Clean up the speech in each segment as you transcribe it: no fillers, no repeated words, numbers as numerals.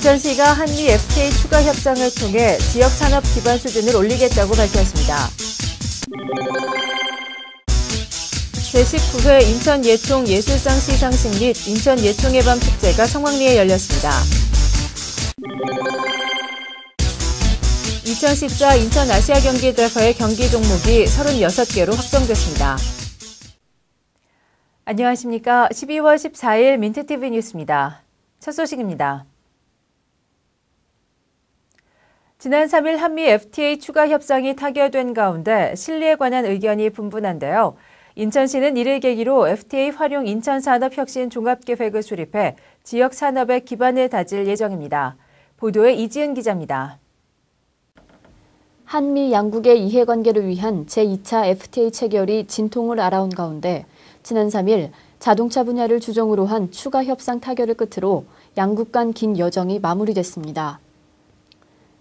인천시가 한미 FTA 추가 협상을 통해 지역 산업 기반 수준을 올리겠다고 밝혔습니다. 제19회 인천 예총 예술상 시상식 및 인천 예총의 밤 축제가 성황리에 열렸습니다. 2014 인천 아시아경기대회의 경기 종목이 36개로 확정됐습니다. 안녕하십니까. 12월 14일 민트TV 뉴스입니다. 첫 소식입니다. 지난 3일 한미 FTA 추가 협상이 타결된 가운데 실리에 관한 의견이 분분한데요. 인천시는 이를 계기로 FTA 활용 인천산업혁신 종합계획을 수립해 지역 산업의 기반을 다질 예정입니다. 보도에 이지은 기자입니다. 한미 양국의 이해관계를 위한 제2차 FTA 체결이 진통을 알아온 가운데 지난 3일 자동차 분야를 주종으로 한 추가 협상 타결을 끝으로 양국 간 긴 여정이 마무리됐습니다.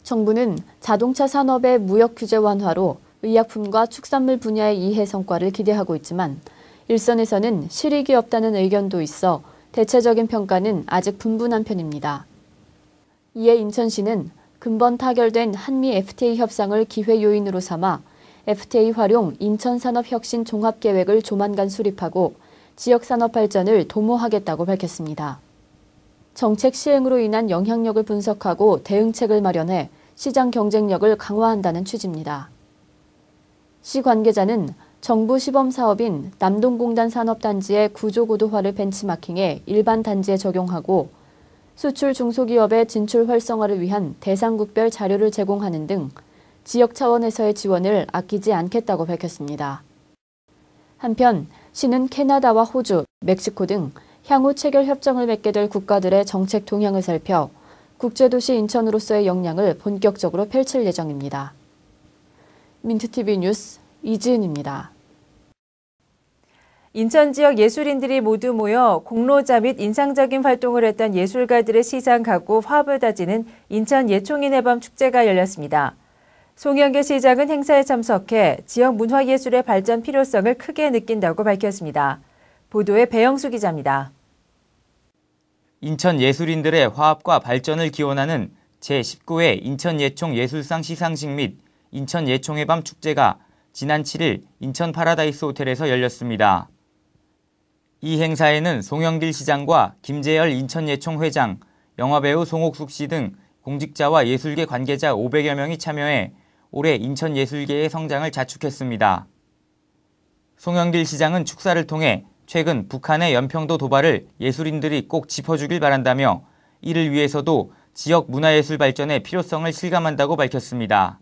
정부는 자동차 산업의 무역 규제 완화로 의약품과 축산물 분야의 이해 성과를 기대하고 있지만 일선에서는 실익이 없다는 의견도 있어 대체적인 평가는 아직 분분한 편입니다. 이에 인천시는 근본 타결된 한미 FTA 협상을 기회 요인으로 삼아 FTA 활용 인천산업혁신 종합계획을 조만간 수립하고 지역산업 발전을 도모하겠다고 밝혔습니다. 정책 시행으로 인한 영향력을 분석하고 대응책을 마련해 시장 경쟁력을 강화한다는 취지입니다. 시 관계자는 정부 시범사업인 남동공단 산업단지의 구조고도화를 벤치마킹해 일반 단지에 적용하고 수출 중소기업의 진출 활성화를 위한 대상국별 자료를 제공하는 등 지역 차원에서의 지원을 아끼지 않겠다고 밝혔습니다. 한편 시는 캐나다와 호주, 멕시코 등 향후 체결 협정을 맺게 될 국가들의 정책 동향을 살펴 국제도시 인천으로서의 역량을 본격적으로 펼칠 예정입니다. 민트TV 뉴스 이지은입니다. 인천 지역 예술인들이 모두 모여 공로자 및 인상적인 활동을 했던 예술가들의 시상 가구 화합을 다지는 인천 예총인의 밤 축제가 열렸습니다. 송영길 시장은 행사에 참석해 지역 문화예술의 발전 필요성을 크게 느낀다고 밝혔습니다. 보도에 배영수 기자입니다. 인천 예술인들의 화합과 발전을 기원하는 제19회 인천 예총 예술상 시상식 및 인천 예총의 밤 축제가 지난 7일 인천 파라다이스 호텔에서 열렸습니다. 이 행사에는 송영길 시장과 김재열 인천 예총 회장, 영화배우 송옥숙 씨 등 공직자와 예술계 관계자 500여 명이 참여해 올해 인천 예술계의 성장을 자축했습니다. 송영길 시장은 축사를 통해 최근 북한의 연평도 도발을 예술인들이 꼭 짚어주길 바란다며 이를 위해서도 지역 문화예술 발전의 필요성을 실감한다고 밝혔습니다.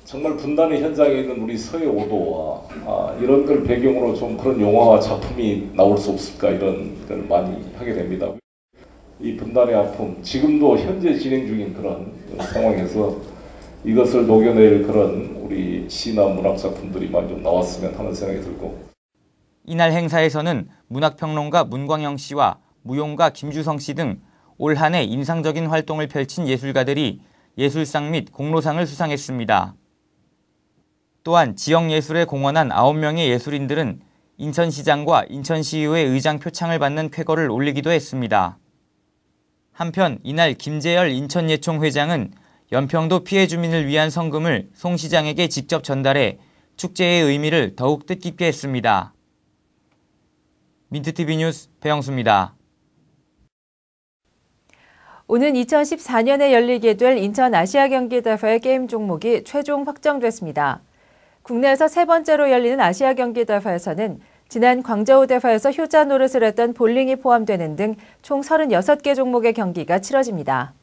정말 분단의 현장에 있는 우리 서해 오도와 이런 걸 배경으로 좀 그런 영화와 작품이 나올 수 없을까 이런 걸 많이 하게 됩니다. 이 분단의 아픔, 지금도 현재 진행 중인 그런 상황에서 이것을 녹여낼 그런 우리 시나 문학 작품들이 많이 좀 나왔으면 하는 생각이 들고. 이날 행사에서는 문학평론가 문광영 씨와 무용가 김주성 씨 등 올 한 해 인상적인 활동을 펼친 예술가들이 예술상 및 공로상을 수상했습니다. 또한 지역예술에 공헌한 9명의 예술인들은 인천시장과 인천시의회 의장 표창을 받는 쾌거를 올리기도 했습니다. 한편 이날 김재열 인천예총 회장은 연평도 피해 주민을 위한 성금을 송 시장에게 직접 전달해 축제의 의미를 더욱 뜻깊게 했습니다. 민트TV 뉴스 배영수입니다. 오는 2014년에 열리게 될 인천 아시아경기대회 게임 종목이 최종 확정됐습니다. 국내에서 세 번째로 열리는 아시아경기대회에서는 지난 광저우 대회에서 효자 노릇을 했던 볼링이 포함되는 등 총 36개 종목의 경기가 치러집니다.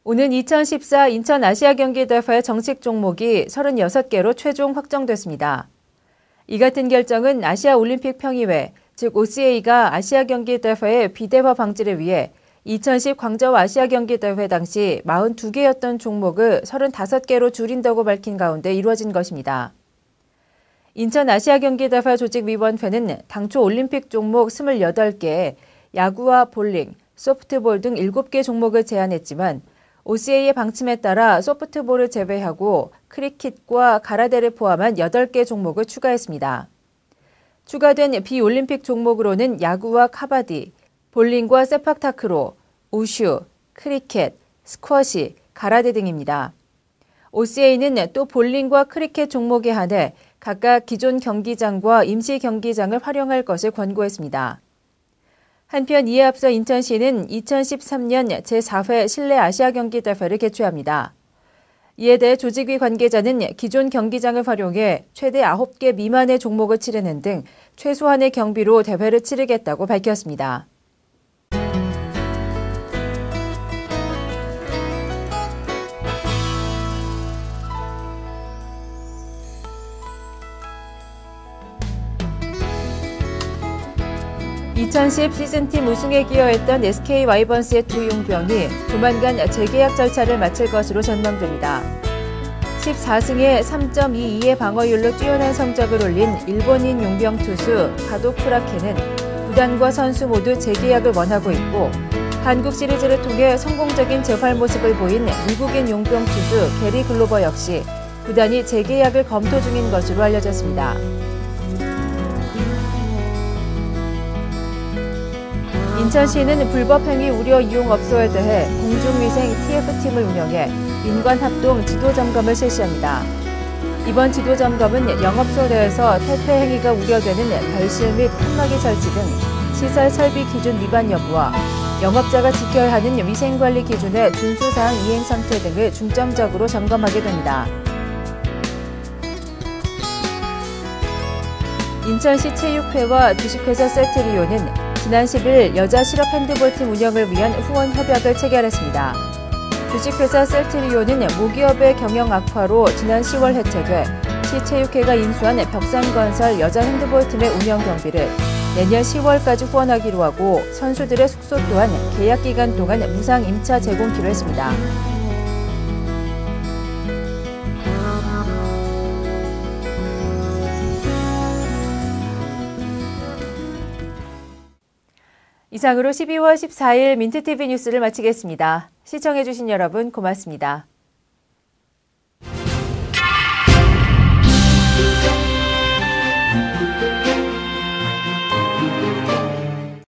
오는 2014 인천 아시아경기대회 정식 종목이 36개로 최종 확정됐습니다. 이 같은 결정은 아시아올림픽 평의회, 즉 OCA가 아시아경기대회의 비대화 방지를 위해 2010 광저우 아시아경기대회 당시 42개였던 종목을 35개로 줄인다고 밝힌 가운데 이루어진 것입니다. 인천 아시아경기대회 조직위원회는 당초 올림픽 종목 28개에 야구와 볼링, 소프트볼 등 7개 종목을 제한했지만 OCA의 방침에 따라 소프트볼을 제외하고 크리켓과 가라데를 포함한 8개 종목을 추가했습니다. 추가된 비올림픽 종목으로는 야구와 카바디, 볼링과 세팍타크로, 우슈, 크리켓, 스쿼시, 가라데 등입니다. OCA는 또 볼링과 크리켓 종목에 한해 각각 기존 경기장과 임시 경기장을 활용할 것을 권고했습니다. 한편 이에 앞서 인천시는 2013년 제4회 실내 아시아경기대회를 개최합니다. 이에 대해 조직위 관계자는 기존 경기장을 활용해 최대 9개 미만의 종목을 치르는 등 최소한의 경비로 대회를 치르겠다고 밝혔습니다. (2010) 시즌팀 우승에 기여했던 SK 와이번스의 두 용병이 조만간 재계약 절차를 마칠 것으로 전망됩니다. 14승에 3.22의 방어율로 뛰어난 성적을 올린 일본인 용병 투수 가도 쿠라케는 구단과 선수 모두 재계약을 원하고 있고, 한국 시리즈를 통해 성공적인 재활 모습을 보인 미국인 용병 투수 게리 글로버 역시 구단이 재계약을 검토 중인 것으로 알려졌습니다. 인천시는 불법행위 우려 이용업소에 대해 공중위생 TF팀을 운영해 민관합동 지도점검을 실시합니다. 이번 지도점검은 영업소 내에서 탈폐 행위가 우려되는 발실 및 칸막이 설치 등 시설 설비 기준 위반 여부와 영업자가 지켜야 하는 위생관리 기준의 준수사항 이행 상태 등을 중점적으로 점검하게 됩니다. 인천시 체육회와 주식회사 셀트리온은 지난 10일 여자 실업 핸드볼팀 운영을 위한 후원 협약을 체결했습니다. 주식회사 셀트리온은 모기업의 경영 악화로 지난 10월 해체돼 시체육회가 인수한 벽산건설 여자 핸드볼팀의 운영 경비를 내년 10월까지 후원하기로 하고, 선수들의 숙소 또한 계약 기간 동안 무상 임차 제공키로 했습니다. 이상으로 12월 14일 민트TV 뉴스를 마치겠습니다. 시청해주신 여러분 고맙습니다.